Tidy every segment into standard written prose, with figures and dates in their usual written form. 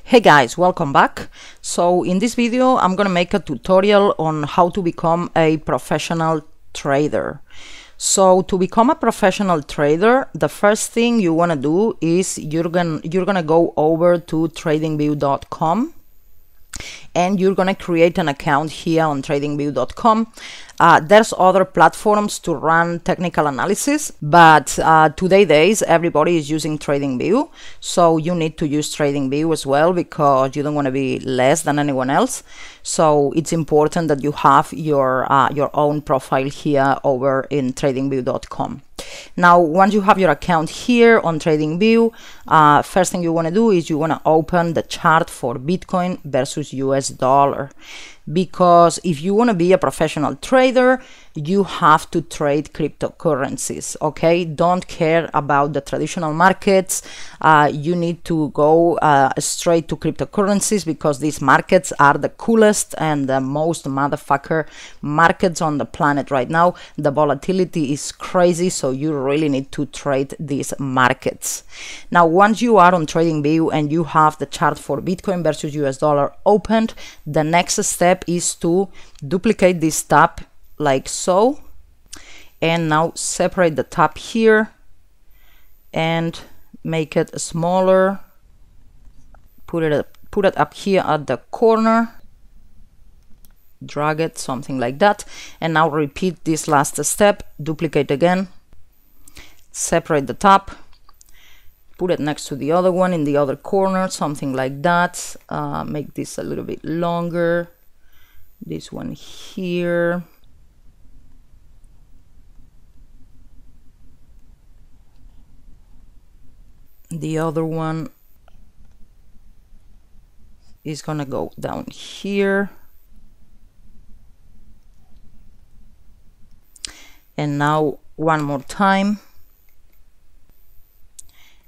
Hey guys, welcome back. So in this video I'm gonna make a tutorial on how to become a professional trader. So to become a professional trader, the first thing you want to do is you're gonna go over to tradingview.com and you're gonna create an account here on tradingview.com. There's other platforms to run technical analysis, but today everybody is using TradingView, so you need to use TradingView as well because you don't want to be less than anyone else. So it's important that you have your own profile here over in tradingview.com. Now, once you have your account here on TradingView, first thing you want to do is you want to open the chart for Bitcoin versus US dollar. Because if you want to be a professional trader, you have to trade cryptocurrencies, okay? Don't care about the traditional markets. You need to go straight to cryptocurrencies because these markets are the coolest and the most motherfucker markets on the planet right now. The volatility is crazy, so you really need to trade these markets. Now, once you are on TradingView and you have the chart for Bitcoin versus US dollar opened, the next step is to duplicate this tab like so, and now separate the tab here and make it smaller, put it up here at the corner, drag it, something like that, and now repeat this last step, duplicate again, separate the tab, put it next to the other one in the other corner, something like that. Make this a little bit longer, this one here, the other one is gonna go down here, and now one more time,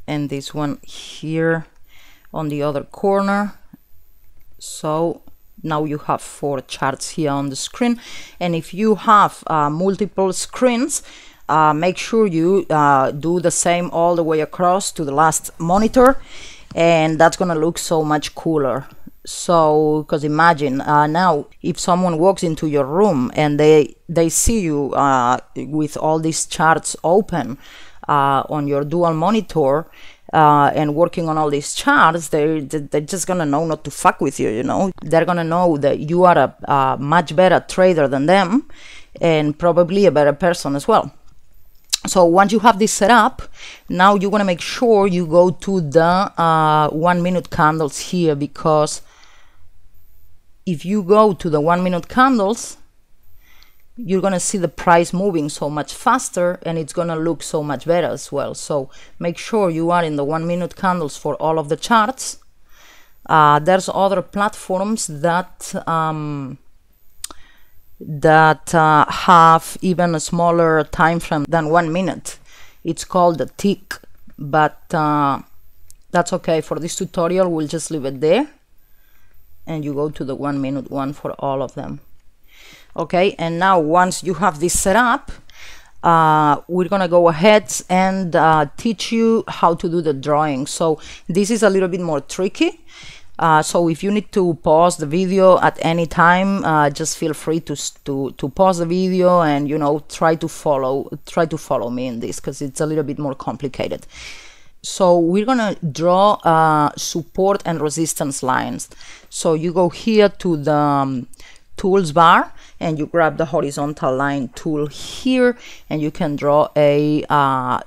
and this one here on the other corner. So now you have 4 charts here on the screen, and if you have multiple screens, make sure you do the same all the way across to the last monitor, and that's gonna look so much cooler. So, because imagine now if someone walks into your room and they see you with all these charts open on your dual monitor and working on all these charts, they're just gonna know not to fuck with you, you know. They're gonna know that you are a much better trader than them, and probably a better person as well. So once you have this set up, now you want to make sure you go to the 1 minute candles here, because if you go to the 1 minute candles, you're going to see the price moving so much faster, and it's going to look so much better as well. So make sure you are in the 1 minute candles for all of the charts. There's other platforms that have even a smaller time frame than 1 minute. It's called the tick, but that's okay. For this tutorial, we'll just leave it there, and you go to the 1 minute one for all of them. Okay, and now once you have this set up, we're gonna go ahead and teach you how to do the drawing. So this is a little bit more tricky. So if you need to pause the video at any time, just feel free to pause the video and, you know, try to follow me in this, because it's a little bit more complicated. So we're gonna draw support and resistance lines. So you go here to the tools bar and you grab the horizontal line tool here, and you can draw a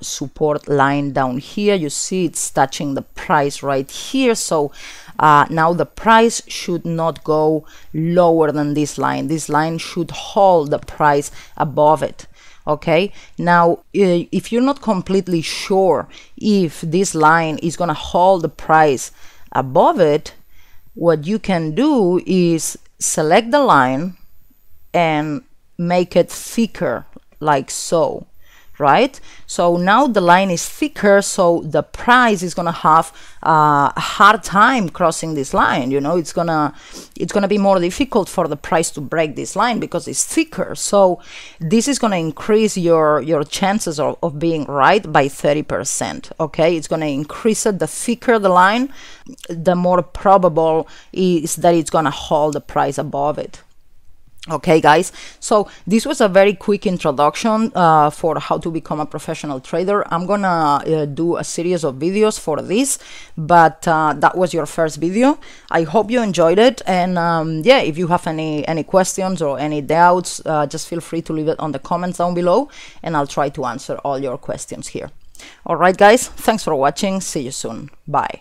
support line down here. You see it's touching the price right here. So now the price should not go lower than this line. This line should hold the price above it. Okay, now if you're not completely sure if this line is gonna hold the price above it, what you can do is select the line and make it thicker like so. right? So now the line is thicker, so the price is gonna have a hard time crossing this line. You know, it's gonna be more difficult for the price to break this line because it's thicker. So this is gonna increase your chances of being right by 30%. Okay, it's gonna increase it. The thicker the line, the more probable is that it's gonna hold the price above it. Okay, guys, so this was a very quick introduction for how to become a professional trader. I'm gonna do a series of videos for this, but that was your first video. I hope you enjoyed it, and yeah, if you have any questions or any doubts, just feel free to leave it on the comments down below, and I'll try to answer all your questions here. All right, guys, thanks for watching. See you soon. Bye.